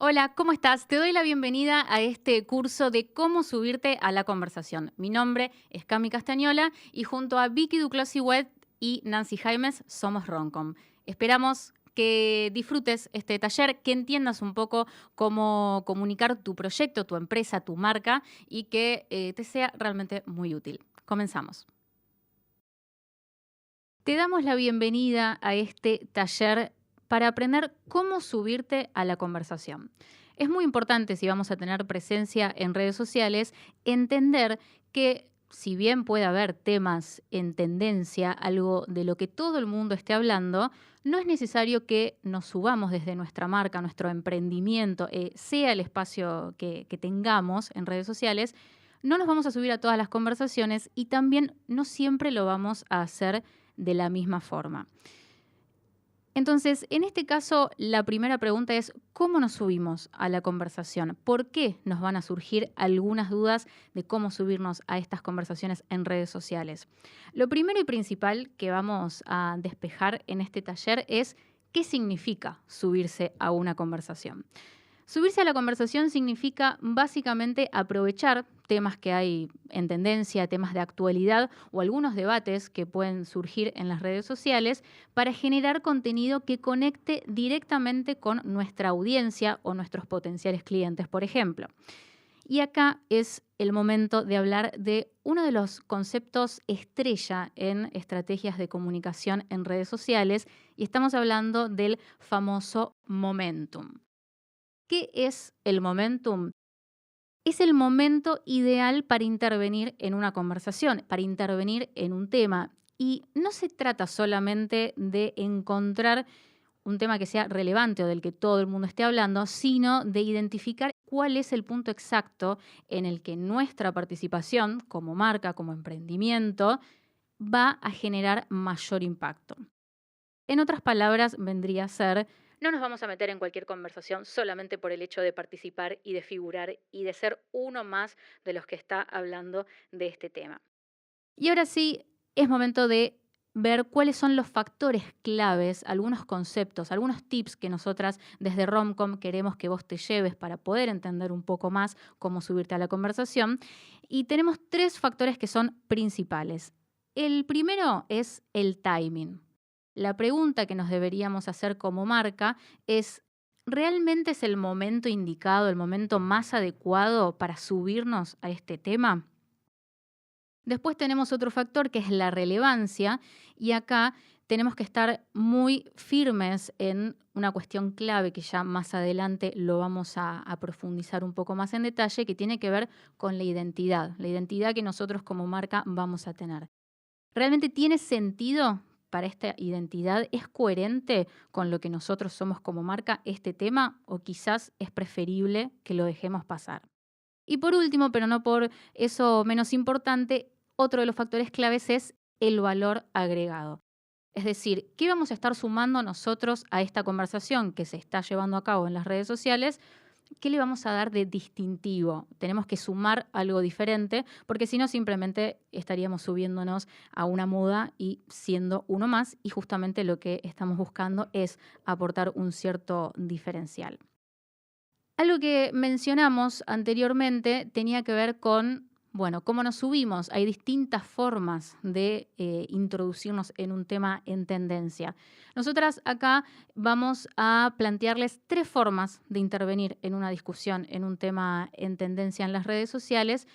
Hola, ¿cómo estás? Te doy la bienvenida a este curso de cómo subirte a la conversación. Mi nombre es Cami Castañola y junto a Vicky Duclos y Nancy Jaimes somos Roncom. Esperamos que disfrutes este taller, que entiendas un poco cómo comunicar tu proyecto, tu empresa, tu marca y que te sea realmente muy útil. Comenzamos. Te damos la bienvenida a este taller para aprender cómo subirte a la conversación. Es muy importante, si vamos a tener presencia en redes sociales, entender que si bien puede haber temas en tendencia, algo de lo que todo el mundo esté hablando, no es necesario que nos subamos desde nuestra marca, nuestro emprendimiento, sea el espacio que tengamos en redes sociales. No nos vamos a subir a todas las conversaciones y también no siempre lo vamos a hacer de la misma forma. Entonces, en este caso, la primera pregunta es, ¿cómo nos subimos a la conversación? ¿Por qué nos van a surgir algunas dudas de cómo subirnos a estas conversaciones en redes sociales? Lo primero y principal que vamos a despejar en este taller es qué significa subirse a una conversación. Subirse a la conversación significa básicamente aprovechar temas que hay en tendencia, temas de actualidad o algunos debates que pueden surgir en las redes sociales para generar contenido que conecte directamente con nuestra audiencia o nuestros potenciales clientes, por ejemplo. Y acá es el momento de hablar de uno de los conceptos estrella en estrategias de comunicación en redes sociales y estamos hablando del famoso momentum. ¿Qué es el momentum? Es el momento ideal para intervenir en una conversación, para intervenir en un tema. Y no se trata solamente de encontrar un tema que sea relevante o del que todo el mundo esté hablando, sino de identificar cuál es el punto exacto en el que nuestra participación como marca, como emprendimiento, va a generar mayor impacto. En otras palabras, vendría a ser, no nos vamos a meter en cualquier conversación solamente por el hecho de participar y de figurar y de ser uno más de los que está hablando de este tema. Y ahora sí, es momento de ver cuáles son los factores claves, algunos conceptos, algunos tips que nosotras desde Romcom queremos que vos te lleves para poder entender un poco más cómo subirte a la conversación. Y tenemos tres factores que son principales. El primero es el timing. La pregunta que nos deberíamos hacer como marca es, ¿realmente es el momento indicado, el momento más adecuado para subirnos a este tema? Después tenemos otro factor que es la relevancia y acá tenemos que estar muy firmes en una cuestión clave que ya más adelante lo vamos a profundizar un poco más en detalle, que tiene que ver con la identidad que nosotros como marca vamos a tener. ¿Realmente tiene sentido para esta identidad? ¿Es coherente con lo que nosotros somos como marca este tema? ¿O quizás es preferible que lo dejemos pasar? Y por último, pero no por eso menos importante, otro de los factores claves es el valor agregado. Es decir, ¿qué vamos a estar sumando nosotros a esta conversación que se está llevando a cabo en las redes sociales? ¿Qué le vamos a dar de distintivo? Tenemos que sumar algo diferente, porque si no simplemente estaríamos subiéndonos a una moda y siendo uno más, y justamente lo que estamos buscando es aportar un cierto diferencial. Algo que mencionamos anteriormente tenía que ver con, bueno, cómo nos subimos. Hay distintas formas de introducirnos en un tema en tendencia. Nosotras acá vamos a plantearles tres formas de intervenir en una discusión, en un tema en tendencia en las redes sociales.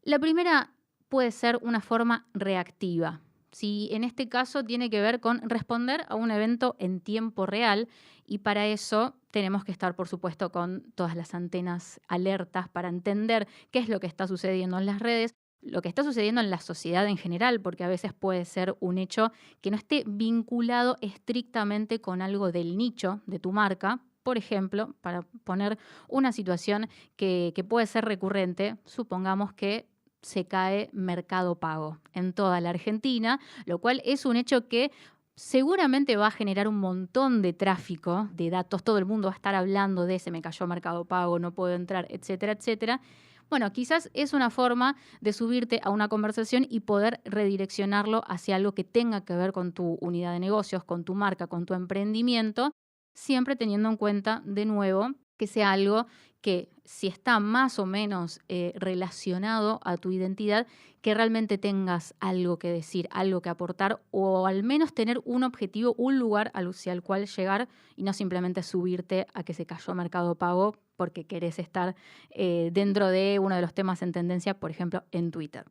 La primera puede ser una forma reactiva. Si en este caso tiene que ver con responder a un evento en tiempo real y para eso tenemos que estar, por supuesto, con todas las antenas alertas para entender qué es lo que está sucediendo en las redes, lo que está sucediendo en la sociedad en general, porque a veces puede ser un hecho que no esté vinculado estrictamente con algo del nicho de tu marca. Por ejemplo, para poner una situación que puede ser recurrente, supongamos que se cae Mercado Pago en toda la Argentina, lo cual es un hecho que seguramente va a generar un montón de tráfico de datos. Todo el mundo va a estar hablando de se me cayó Mercado Pago, no puedo entrar, etcétera, etcétera. Bueno, quizás es una forma de subirte a una conversación y poder redireccionarlo hacia algo que tenga que ver con tu unidad de negocios, con tu marca, con tu emprendimiento, siempre teniendo en cuenta, de nuevo, que sea algo que, si está más o menos relacionado a tu identidad, que realmente tengas algo que decir, algo que aportar, o al menos tener un objetivo, un lugar hacia el cual llegar, y no simplemente subirte a que se cayó Mercado Pago porque querés estar dentro de uno de los temas en tendencia, por ejemplo, en Twitter.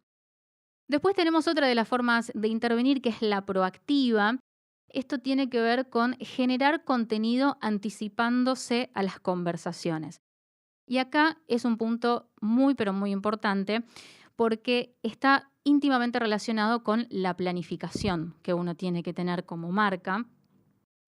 Después tenemos otra de las formas de intervenir, que es la proactiva. Esto tiene que ver con generar contenido anticipándose a las conversaciones. Y acá es un punto muy, pero muy importante, porque está íntimamente relacionado con la planificación que uno tiene que tener como marca.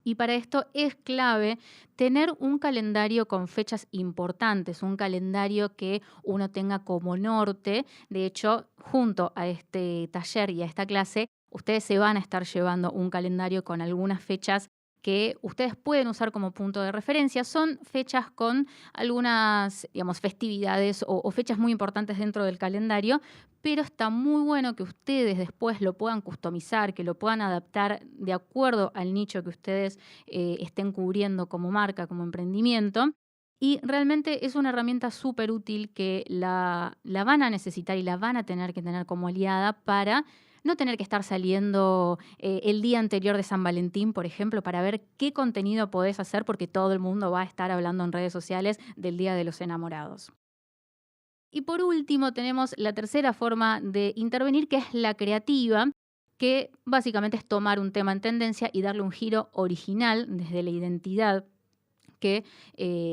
Y para esto es clave tener un calendario con fechas importantes, un calendario que uno tenga como norte. De hecho, junto a este taller y a esta clase, ustedes se van a estar llevando un calendario con algunas fechas que ustedes pueden usar como punto de referencia. Son fechas con algunas, digamos, festividades o fechas muy importantes dentro del calendario, pero está muy bueno que ustedes después lo puedan customizar, que lo puedan adaptar de acuerdo al nicho que ustedes estén cubriendo como marca, como emprendimiento. Y realmente es una herramienta súper útil que la van a necesitar y la van a tener que tener como aliada para no tener que estar saliendo el día anterior de San Valentín, por ejemplo, para ver qué contenido podés hacer, porque todo el mundo va a estar hablando en redes sociales del Día de los Enamorados. Y por último tenemos la tercera forma de intervenir, que es la creativa, que básicamente es tomar un tema en tendencia y darle un giro original desde la identidad que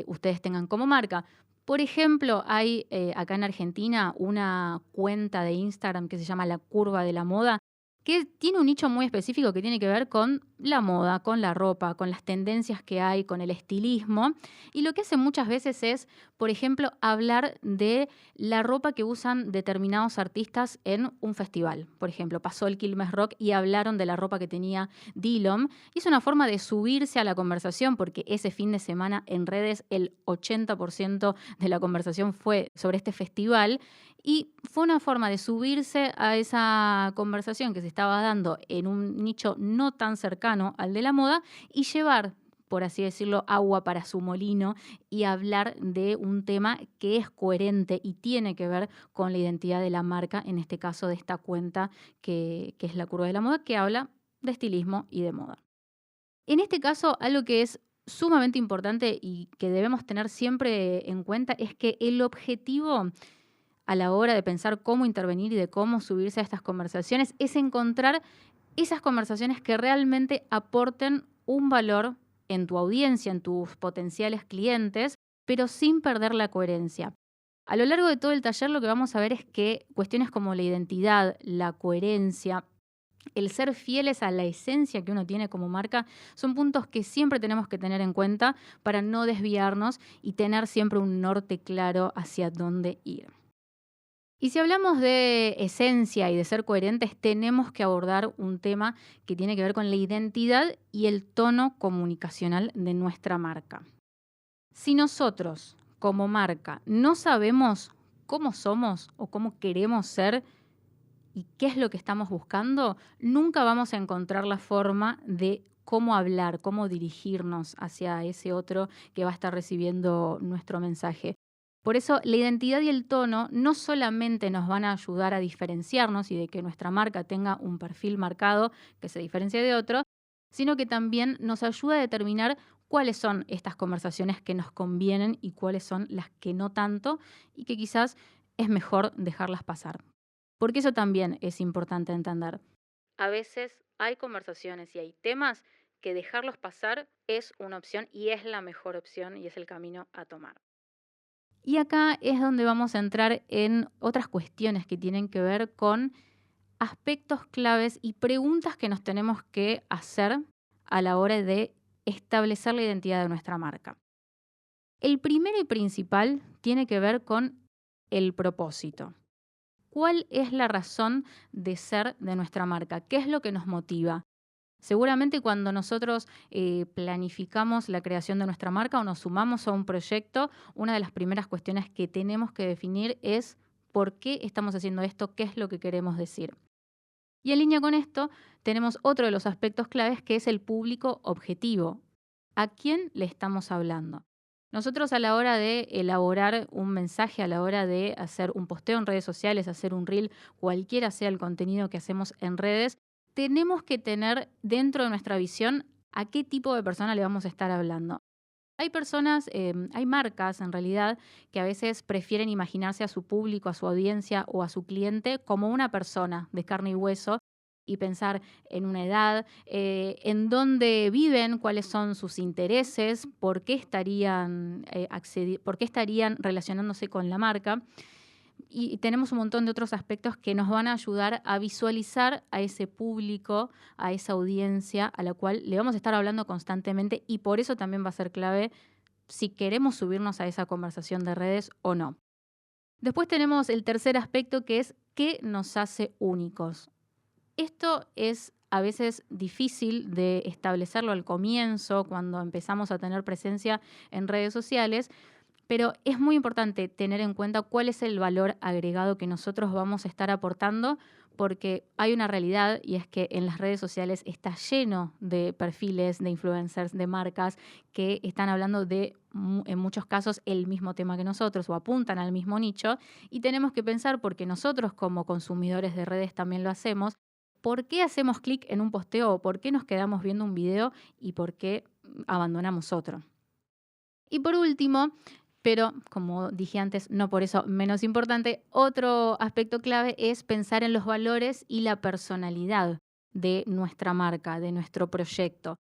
ustedes tengan como marca. Por ejemplo, hay acá en Argentina una cuenta de Instagram que se llama La Curva de la Moda, que tiene un nicho muy específico que tiene que ver con la moda, con la ropa, con las tendencias que hay, con el estilismo. Y lo que hace muchas veces es, por ejemplo, hablar de la ropa que usan determinados artistas en un festival. Por ejemplo, pasó el Quilmes Rock y hablaron de la ropa que tenía Dillom. Y es una forma de subirse a la conversación, porque ese fin de semana en redes el 80% de la conversación fue sobre este festival. Y fue una forma de subirse a esa conversación que se estaba dando en un nicho no tan cercano al de la moda y llevar, por así decirlo, agua para su molino y hablar de un tema que es coherente y tiene que ver con la identidad de la marca, en este caso de esta cuenta que es La Curva de la Moda, que habla de estilismo y de moda. En este caso, algo que es sumamente importante y que debemos tener siempre en cuenta es que el objetivo a la hora de pensar cómo intervenir y de cómo subirse a estas conversaciones es encontrar esas conversaciones que realmente aporten un valor en tu audiencia, en tus potenciales clientes, pero sin perder la coherencia. A lo largo de todo el taller lo que vamos a ver es que cuestiones como la identidad, la coherencia, el ser fieles a la esencia que uno tiene como marca, son puntos que siempre tenemos que tener en cuenta para no desviarnos y tener siempre un norte claro hacia dónde ir. Y si hablamos de esencia y de ser coherentes, tenemos que abordar un tema que tiene que ver con la identidad y el tono comunicacional de nuestra marca. Si nosotros, como marca, no sabemos cómo somos o cómo queremos ser y qué es lo que estamos buscando, nunca vamos a encontrar la forma de cómo hablar, cómo dirigirnos hacia ese otro que va a estar recibiendo nuestro mensaje. Por eso la identidad y el tono no solamente nos van a ayudar a diferenciarnos y de que nuestra marca tenga un perfil marcado que se diferencie de otro, sino que también nos ayuda a determinar cuáles son estas conversaciones que nos convienen y cuáles son las que no tanto y que quizás es mejor dejarlas pasar. Porque eso también es importante entender. A veces hay conversaciones y hay temas que dejarlos pasar es una opción y es la mejor opción y es el camino a tomar. Y acá es donde vamos a entrar en otras cuestiones que tienen que ver con aspectos claves y preguntas que nos tenemos que hacer a la hora de establecer la identidad de nuestra marca. El primero y principal tiene que ver con el propósito. ¿Cuál es la razón de ser de nuestra marca? ¿Qué es lo que nos motiva? Seguramente cuando nosotros planificamos la creación de nuestra marca o nos sumamos a un proyecto, una de las primeras cuestiones que tenemos que definir es por qué estamos haciendo esto, qué es lo que queremos decir. Y en línea con esto, tenemos otro de los aspectos claves que es el público objetivo. ¿A quién le estamos hablando? Nosotros a la hora de elaborar un mensaje, a la hora de hacer un posteo en redes sociales, hacer un reel, cualquiera sea el contenido que hacemos en redes, tenemos que tener dentro de nuestra visión a qué tipo de persona le vamos a estar hablando. Hay personas, hay marcas en realidad que a veces prefieren imaginarse a su público, a su audiencia o a su cliente como una persona de carne y hueso y pensar en una edad, en dónde viven, cuáles son sus intereses, por qué estarían relacionándose con la marca. Y tenemos un montón de otros aspectos que nos van a ayudar a visualizar a ese público, a esa audiencia a la cual le vamos a estar hablando constantemente y por eso también va a ser clave si queremos subirnos a esa conversación de redes o no. Después tenemos el tercer aspecto que es qué nos hace únicos. Esto es a veces difícil de establecerlo al comienzo, cuando empezamos a tener presencia en redes sociales, pero es muy importante tener en cuenta cuál es el valor agregado que nosotros vamos a estar aportando, porque hay una realidad y es que en las redes sociales está lleno de perfiles, de influencers, de marcas que están hablando de, en muchos casos, el mismo tema que nosotros o apuntan al mismo nicho y tenemos que pensar, porque nosotros como consumidores de redes también lo hacemos, ¿por qué hacemos clic en un posteo o por qué nos quedamos viendo un video y por qué abandonamos otro? Y por último, pero como dije antes, no por eso menos importante, otro aspecto clave es pensar en los valores y la personalidad de nuestra marca, de nuestro proyecto.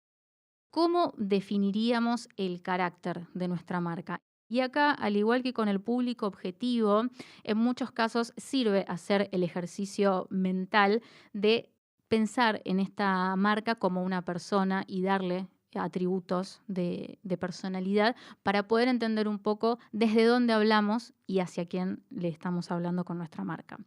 ¿Cómo definiríamos el carácter de nuestra marca? Y acá, al igual que con el público objetivo, en muchos casos sirve hacer el ejercicio mental de pensar en esta marca como una persona y darle atributos de personalidad para poder entender un poco desde dónde hablamos y hacia quién le estamos hablando con nuestra marca.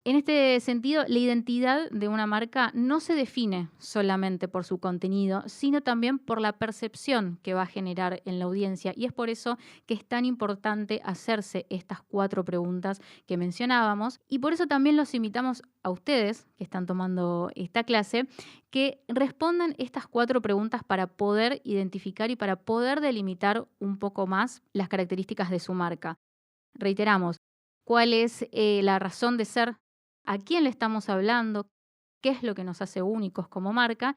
En este sentido, la identidad de una marca no se define solamente por su contenido, sino también por la percepción que va a generar en la audiencia. Y es por eso que es tan importante hacerse estas 4 preguntas que mencionábamos. Y por eso también los invitamos a ustedes que están tomando esta clase, que respondan estas 4 preguntas para poder identificar y para poder delimitar un poco más las características de su marca. Reiteramos, ¿cuál es la razón de ser? ¿A quién le estamos hablando? ¿Qué es lo que nos hace únicos como marca?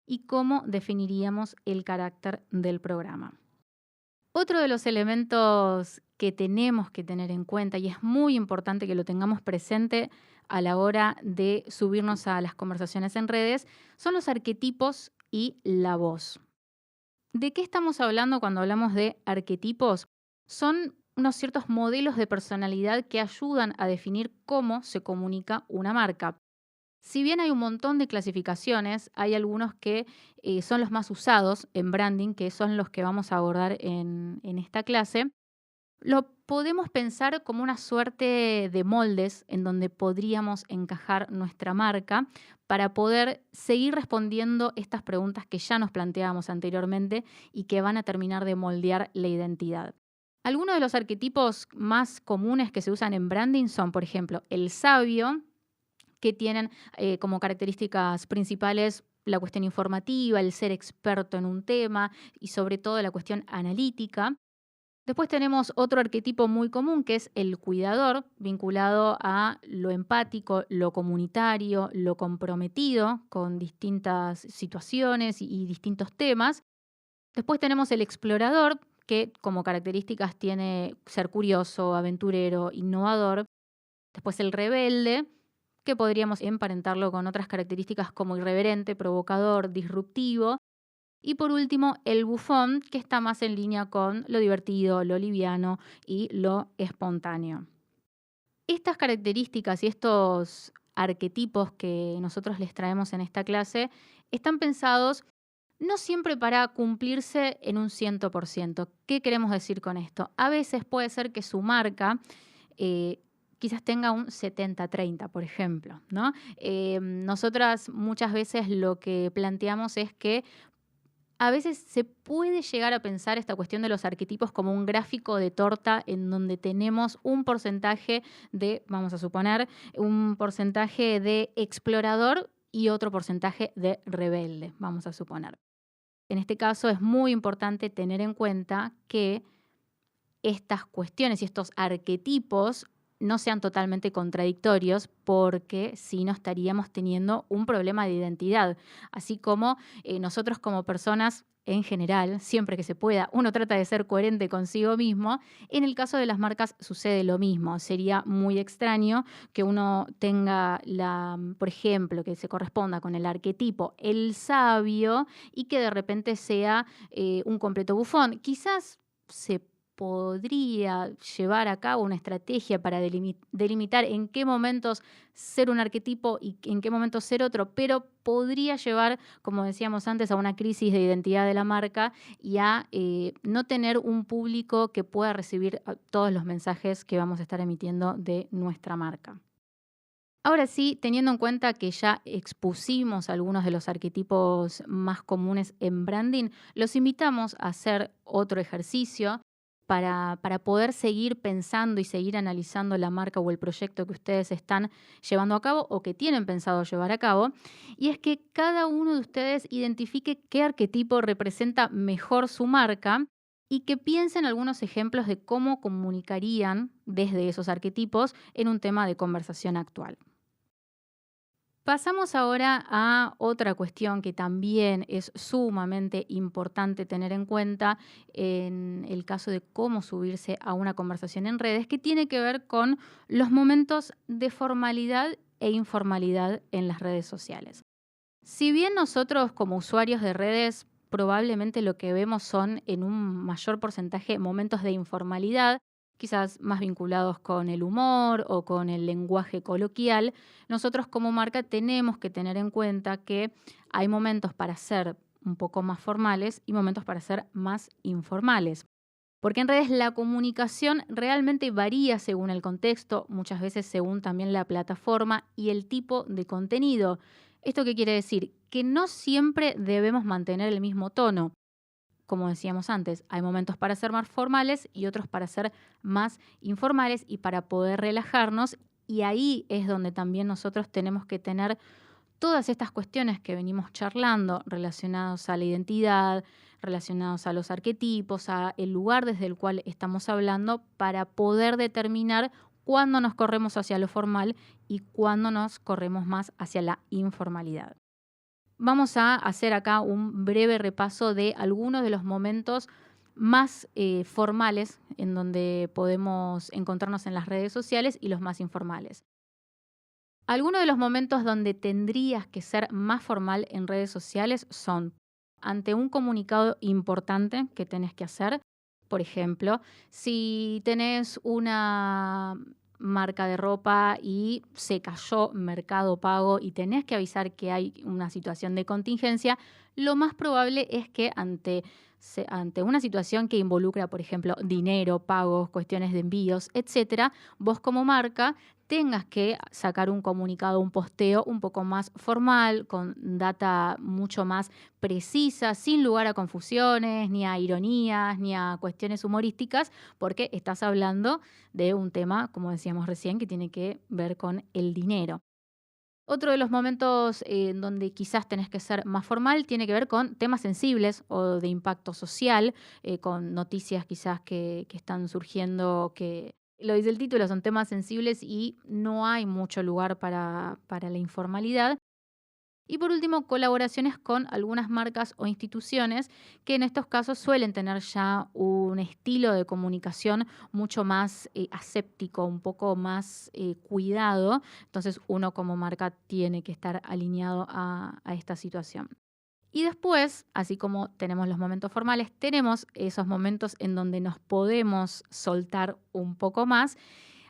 ¿Y cómo definiríamos el carácter del programa? Otro de los elementos que tenemos que tener en cuenta, y es muy importante que lo tengamos presente a la hora de subirnos a las conversaciones en redes, son los arquetipos y la voz. ¿De qué estamos hablando cuando hablamos de arquetipos? Son unos ciertos modelos de personalidad que ayudan a definir cómo se comunica una marca. Si bien hay un montón de clasificaciones, hay algunos que son los más usados en branding, que son los que vamos a abordar en esta clase. Lo podemos pensar como una suerte de moldes en donde podríamos encajar nuestra marca para poder seguir respondiendo estas preguntas que ya nos planteábamos anteriormente y que van a terminar de moldear la identidad. Algunos de los arquetipos más comunes que se usan en branding son, por ejemplo, el sabio, que tienen como características principales la cuestión informativa, el ser experto en un tema y sobre todo la cuestión analítica. Después tenemos otro arquetipo muy común que es el cuidador, vinculado a lo empático, lo comunitario, lo comprometido con distintas situaciones y distintos temas. Después tenemos el explorador, que como características tiene ser curioso, aventurero, innovador. Después el rebelde, que podríamos emparentarlo con otras características como irreverente, provocador, disruptivo. Y por último, el bufón, que está más en línea con lo divertido, lo liviano y lo espontáneo. Estas características y estos arquetipos que nosotros les traemos en esta clase están pensados no siempre para cumplirse en un 100%. ¿Qué queremos decir con esto? A veces puede ser que su marca quizás tenga un 70-30, por ejemplo, ¿no? Nosotras muchas veces lo que planteamos es que a veces se puede llegar a pensar esta cuestión de los arquetipos como un gráfico de torta en donde tenemos un porcentaje de, vamos a suponer, un porcentaje de explorador y otro porcentaje de rebelde, vamos a suponer. En este caso es muy importante tener en cuenta que estas cuestiones y estos arquetipos no sean totalmente contradictorios, porque si no estaríamos teniendo un problema de identidad. Así como nosotros como personas en general, siempre que se pueda, uno trata de ser coherente consigo mismo. En el caso de las marcas sucede lo mismo. Sería muy extraño que uno tenga por ejemplo, que se corresponda con el arquetipo el sabio y que de repente sea un completo bufón. Quizás se podría llevar a cabo una estrategia para delimitar en qué momentos ser un arquetipo y en qué momentos ser otro, pero podría llevar, como decíamos antes, a una crisis de identidad de la marca y a no tener un público que pueda recibir todos los mensajes que vamos a estar emitiendo de nuestra marca. Ahora sí, teniendo en cuenta que ya expusimos algunos de los arquetipos más comunes en branding, los invitamos a hacer otro ejercicio para poder seguir pensando y seguir analizando la marca o el proyecto que ustedes están llevando a cabo o que tienen pensado llevar a cabo. Y es que cada uno de ustedes identifique qué arquetipo representa mejor su marca y que piensen algunos ejemplos de cómo comunicarían desde esos arquetipos en un tema de conversación actual. Pasamos ahora a otra cuestión que también es sumamente importante tener en cuenta en el caso de cómo subirse a una conversación en redes, que tiene que ver con los momentos de formalidad e informalidad en las redes sociales. Si bien nosotros como usuarios de redes probablemente lo que vemos son en un mayor porcentaje momentos de informalidad, quizás más vinculados con el humor o con el lenguaje coloquial, nosotros como marca tenemos que tener en cuenta que hay momentos para ser un poco más formales y momentos para ser más informales. Porque en redes la comunicación realmente varía según el contexto, muchas veces según también la plataforma y el tipo de contenido. ¿Esto qué quiere decir? Que no siempre debemos mantener el mismo tono. Como decíamos antes, hay momentos para ser más formales y otros para ser más informales y para poder relajarnos. Y ahí es donde también nosotros tenemos que tener todas estas cuestiones que venimos charlando relacionados a la identidad, relacionados a los arquetipos, a el lugar desde el cual estamos hablando, para poder determinar cuándo nos corremos hacia lo formal y cuándo nos corremos más hacia la informalidad. Vamos a hacer acá un breve repaso de algunos de los momentos más formales en donde podemos encontrarnos en las redes sociales y los más informales. Algunos de los momentos donde tendrías que ser más formal en redes sociales son ante un comunicado importante que tenés que hacer. Por ejemplo, si tenés una marca de ropa y se cayó Mercado Pago y tenés que avisar que hay una situación de contingencia, lo más probable es que ante una situación que involucra, por ejemplo, dinero, pagos, cuestiones de envíos, etcétera, vos como marca tengas que sacar un comunicado, un posteo un poco más formal, con data mucho más precisa, sin lugar a confusiones, ni a ironías, ni a cuestiones humorísticas, porque estás hablando de un tema, como decíamos recién, que tiene que ver con el dinero. Otro de los momentos en donde quizás tenés que ser más formal tiene que ver con temas sensibles o de impacto social, con noticias quizás que están surgiendo, que lo dice el título, son temas sensibles y no hay mucho lugar para la informalidad. Y por último, colaboraciones con algunas marcas o instituciones que en estos casos suelen tener ya un estilo de comunicación mucho más aséptico, un poco más cuidado. Entonces uno como marca tiene que estar alineado a esta situación. Y después, así como tenemos los momentos formales, tenemos esos momentos en donde nos podemos soltar un poco más.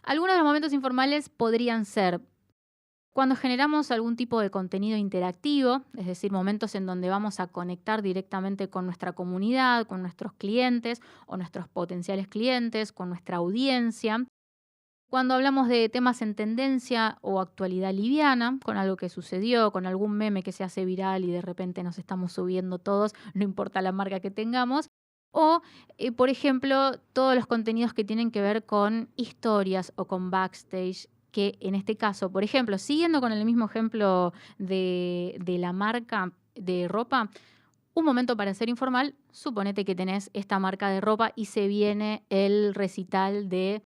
Algunos de los momentos informales podrían ser cuando generamos algún tipo de contenido interactivo, es decir, momentos en donde vamos a conectar directamente con nuestra comunidad, con nuestros clientes o nuestros potenciales clientes, con nuestra audiencia. Cuando hablamos de temas en tendencia o actualidad liviana, con algo que sucedió, con algún meme que se hace viral y de repente nos estamos subiendo todos, no importa la marca que tengamos. O, por ejemplo, todos los contenidos que tienen que ver con historias o con backstage, que en este caso, por ejemplo, siguiendo con el mismo ejemplo de la marca de ropa, Un momento para ser informal, suponete que tenés esta marca de ropa y se viene el recital de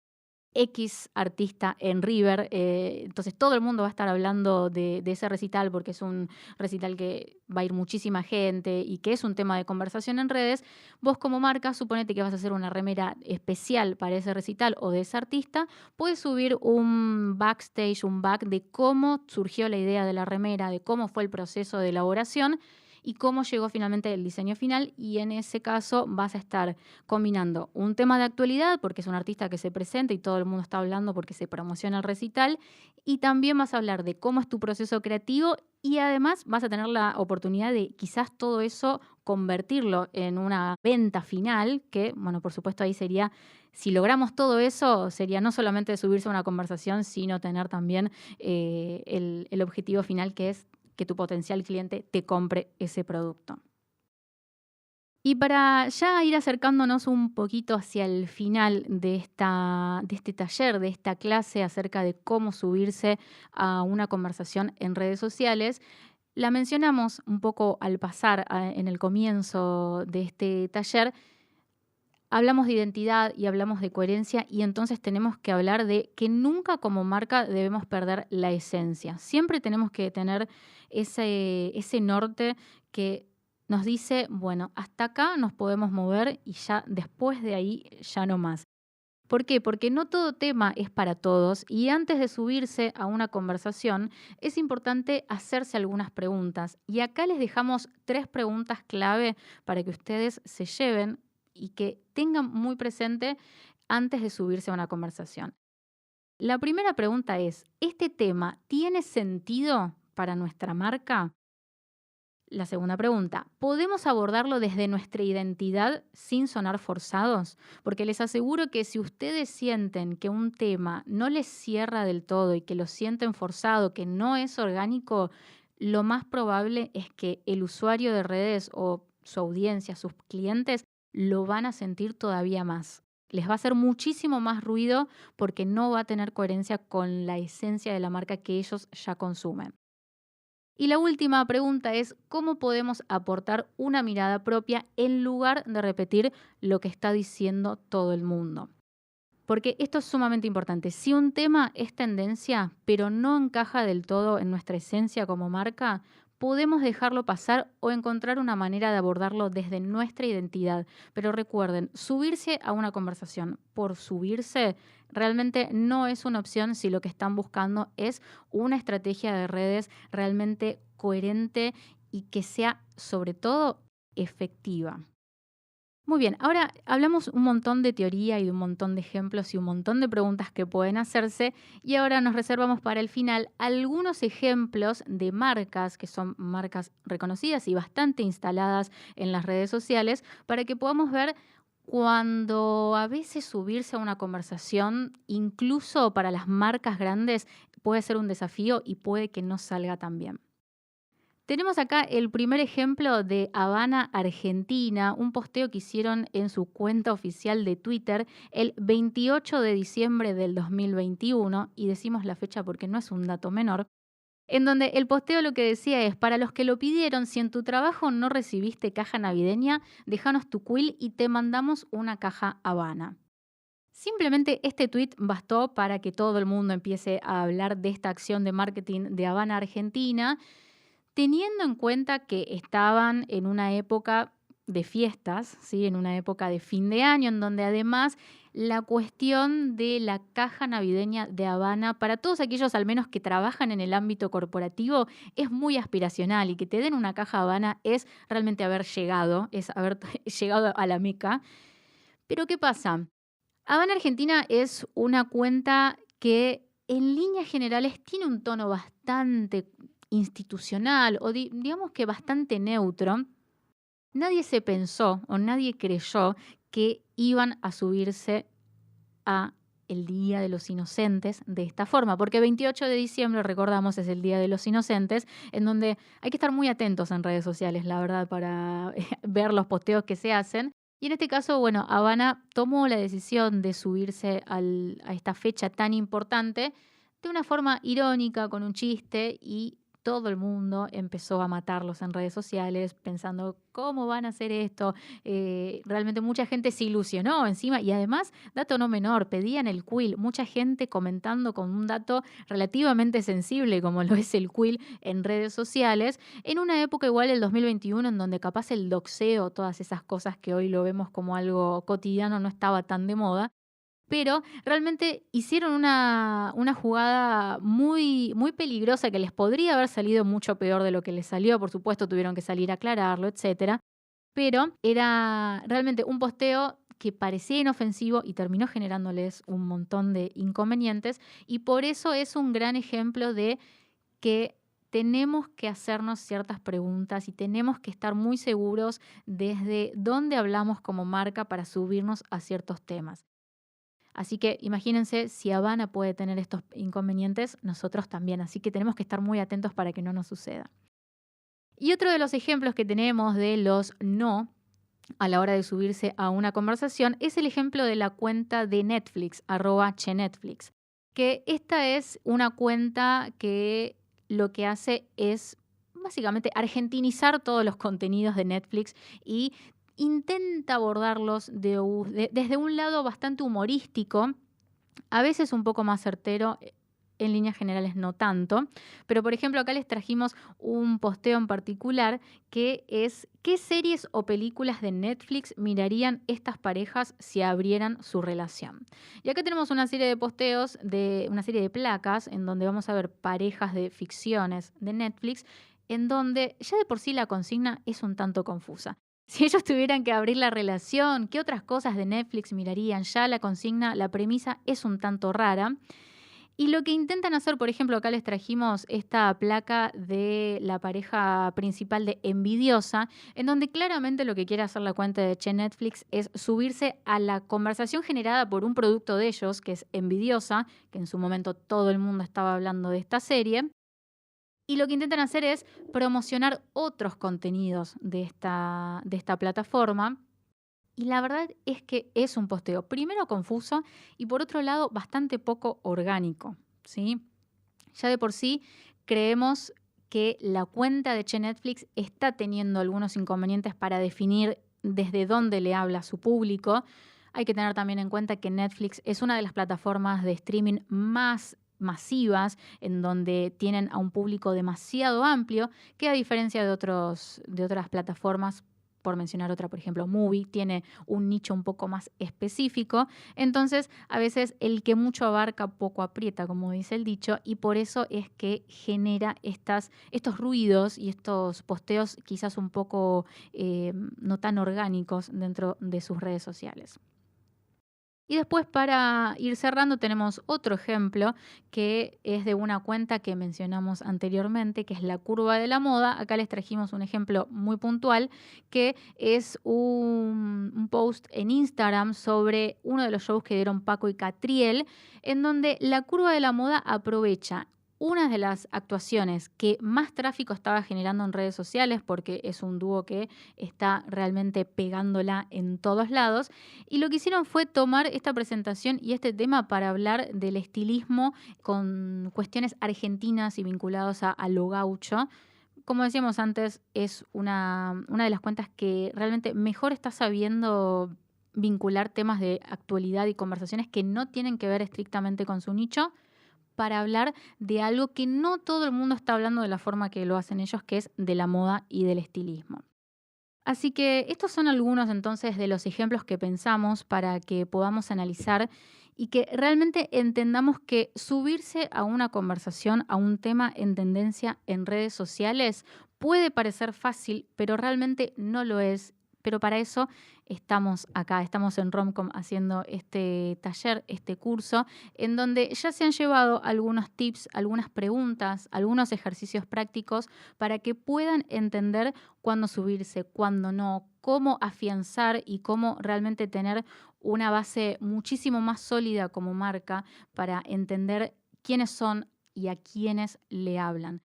X artista en River, entonces todo el mundo va a estar hablando de ese recital porque es un recital que va a ir muchísima gente y que es un tema de conversación en redes. Vos como marca, suponete que vas a hacer una remera especial para ese recital o de ese artista, puedes subir un backstage, un back de cómo surgió la idea de la remera, de cómo fue el proceso de elaboración y cómo llegó finalmente el diseño final, y en ese caso vas a estar combinando un tema de actualidad, porque es un artista que se presenta y todo el mundo está hablando porque se promociona el recital, y también vas a hablar de cómo es tu proceso creativo y además vas a tener la oportunidad de quizás todo eso convertirlo en una venta final, que, bueno, por supuesto ahí sería, si logramos todo eso, sería no solamente subirse a una conversación, sino tener también el objetivo final, que es que tu potencial cliente te compre ese producto. Y para ya ir acercándonos un poquito hacia el final de este taller, de esta clase acerca de cómo subirse a una conversación en redes sociales, la mencionamos un poco al pasar en el comienzo de este taller. Hablamos de identidad y hablamos de coherencia, y entonces tenemos que hablar de que nunca como marca debemos perder la esencia. Siempre tenemos que tener ese norte que nos dice, bueno, hasta acá nos podemos mover y ya después de ahí ya no más. ¿Por qué? Porque no todo tema es para todos, y antes de subirse a una conversación es importante hacerse algunas preguntas. Y acá les dejamos 3 preguntas clave para que ustedes se lleven y que tengan muy presente antes de subirse a una conversación. La primera pregunta es, ¿este tema tiene sentido para nuestra marca? La segunda pregunta, ¿podemos abordarlo desde nuestra identidad sin sonar forzados? Porque les aseguro que si ustedes sienten que un tema no les cierra del todo y que lo sienten forzado, que no es orgánico, lo más probable es que el usuario de redes o su audiencia, sus clientes, lo van a sentir todavía más. Les va a hacer muchísimo más ruido porque no va a tener coherencia con la esencia de la marca que ellos ya consumen. Y la última pregunta es, ¿cómo podemos aportar una mirada propia en lugar de repetir lo que está diciendo todo el mundo? Porque esto es sumamente importante. Si un tema es tendencia, pero no encaja del todo en nuestra esencia como marca, podemos dejarlo pasar o encontrar una manera de abordarlo desde nuestra identidad. Pero recuerden, subirse a una conversación por subirse realmente no es una opción si lo que están buscando es una estrategia de redes realmente coherente y que sea, sobre todo, efectiva. Muy bien, ahora hablamos un montón de teoría y de un montón de ejemplos y un montón de preguntas que pueden hacerse, y ahora nos reservamos para el final algunos ejemplos de marcas que son marcas reconocidas y bastante instaladas en las redes sociales, para que podamos ver cuando a veces subirse a una conversación, incluso para las marcas grandes, puede ser un desafío y puede que no salga tan bien. Tenemos acá el primer ejemplo de Habana, Argentina, un posteo que hicieron en su cuenta oficial de Twitter el 28 de diciembre del 2021, y decimos la fecha porque no es un dato menor, en donde el posteo lo que decía es: para los que lo pidieron, si en tu trabajo no recibiste caja navideña, déjanos tu quill y te mandamos una caja Habana. Simplemente este tweet bastó para que todo el mundo empiece a hablar de esta acción de marketing de Habana, Argentina, teniendo en cuenta que estaban en una época de fiestas, ¿sí? En una época de fin de año, en donde además la cuestión de la caja navideña de Habana, para todos aquellos al menos que trabajan en el ámbito corporativo, es muy aspiracional, y que te den una caja Habana es realmente haber llegado, es haber llegado a la meca. Pero ¿qué pasa? Habana Argentina es una cuenta que en líneas generales tiene un tono bastante institucional o digamos que bastante neutro. Nadie se pensó o nadie creyó que iban a subirse a el Día de los Inocentes de esta forma, porque 28 de diciembre, recordamos, es el Día de los Inocentes, en donde hay que estar muy atentos en redes sociales, la verdad, para ver los posteos que se hacen. Y en este caso, bueno, Habana tomó la decisión de subirse a esta fecha tan importante de una forma irónica, con un chiste, y todo el mundo empezó a matarlos en redes sociales pensando, ¿cómo van a hacer esto? Realmente mucha gente se ilusionó encima y además, dato no menor, pedían el quill. Mucha gente comentando con un dato relativamente sensible como lo es el quill en redes sociales, en una época igual el 2021 en donde capaz el doxeo, todas esas cosas que hoy lo vemos como algo cotidiano, no estaba tan de moda. Pero realmente hicieron una jugada muy, muy peligrosa que les podría haber salido mucho peor de lo que les salió. Por supuesto, tuvieron que salir a aclararlo, etcétera. Pero era realmente un posteo que parecía inofensivo y terminó generándoles un montón de inconvenientes. Y por eso es un gran ejemplo de que tenemos que hacernos ciertas preguntas y tenemos que estar muy seguros desde dónde hablamos como marca para subirnos a ciertos temas. Así que imagínense, si Habana puede tener estos inconvenientes, nosotros también. Así que tenemos que estar muy atentos para que no nos suceda. Y otro de los ejemplos que tenemos de los no a la hora de subirse a una conversación es el ejemplo de la cuenta de Netflix, @chenetflix, que esta es una cuenta que lo que hace es básicamente argentinizar todos los contenidos de Netflix y intenta abordarlos desde un lado bastante humorístico, a veces un poco más certero, en líneas generales no tanto. Pero, por ejemplo, acá les trajimos un posteo en particular que es ¿qué series o películas de Netflix mirarían estas parejas si abrieran su relación? Y acá tenemos una serie de posteos, una serie de placas en donde vamos a ver parejas de ficciones de Netflix, en donde ya de por sí la consigna es un tanto confusa. Si ellos tuvieran que abrir la relación, ¿qué otras cosas de Netflix mirarían? Ya la consigna, la premisa es un tanto rara. Y lo que intentan hacer, por ejemplo, acá les trajimos esta placa de la pareja principal de Envidiosa, en donde claramente lo que quiere hacer la cuenta de Che Netflix es subirse a la conversación generada por un producto de ellos, que es Envidiosa, que en su momento todo el mundo estaba hablando de esta serie. Y lo que intentan hacer es promocionar otros contenidos de esta plataforma. Y la verdad es que es un posteo, primero confuso y por otro lado bastante poco orgánico, ¿sí? Ya de por sí creemos que la cuenta de Che Netflix está teniendo algunos inconvenientes para definir desde dónde le habla a su público. Hay que tener también en cuenta que Netflix es una de las plataformas de streaming más masivas, en donde tienen a un público demasiado amplio, que a diferencia de otras plataformas, por mencionar otra, por ejemplo, Movie, tiene un nicho un poco más específico. Entonces, a veces el que mucho abarca, poco aprieta, como dice el dicho, y por eso es que genera estos ruidos y estos posteos quizás un poco no tan orgánicos dentro de sus redes sociales. Y después, para ir cerrando, tenemos otro ejemplo que es de una cuenta que mencionamos anteriormente, que es la curva de la moda. Acá les trajimos un ejemplo muy puntual, que es un post en Instagram sobre uno de los shows que dieron Paco y Catriel, en donde la curva de la moda aprovecha una de las actuaciones que más tráfico estaba generando en redes sociales, porque es un dúo que está realmente pegándola en todos lados. Y lo que hicieron fue tomar esta presentación y este tema para hablar del estilismo con cuestiones argentinas y vinculados a lo gaucho. Como decíamos antes, es una de las cuentas que realmente mejor está sabiendo vincular temas de actualidad y conversaciones que no tienen que ver estrictamente con su nicho, para hablar de algo que no todo el mundo está hablando de la forma que lo hacen ellos, que es de la moda y del estilismo. Así que estos son algunos entonces de los ejemplos que pensamos para que podamos analizar y que realmente entendamos que subirse a una conversación, a un tema en tendencia en redes sociales, puede parecer fácil, pero realmente no lo es. Pero para eso estamos acá, estamos en Romcom haciendo este taller, este curso, en donde ya se han llevado algunos tips, algunas preguntas, algunos ejercicios prácticos para que puedan entender cuándo subirse, cuándo no, cómo afianzar y cómo realmente tener una base muchísimo más sólida como marca para entender quiénes son y a quiénes le hablan.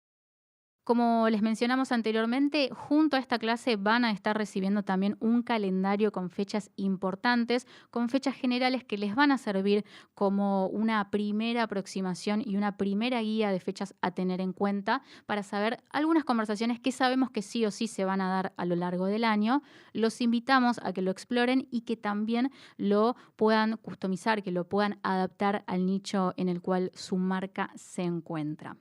Como les mencionamos anteriormente, junto a esta clase van a estar recibiendo también un calendario con fechas importantes, con fechas generales que les van a servir como una primera aproximación y una primera guía de fechas a tener en cuenta para saber algunas conversaciones que sabemos que sí o sí se van a dar a lo largo del año. Los invitamos a que lo exploren y que también lo puedan customizar, que lo puedan adaptar al nicho en el cual su marca se encuentra.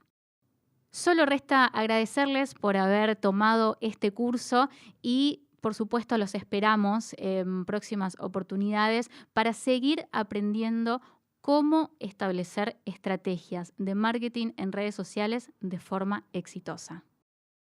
Solo resta agradecerles por haber tomado este curso y por supuesto los esperamos en próximas oportunidades para seguir aprendiendo cómo establecer estrategias de marketing en redes sociales de forma exitosa.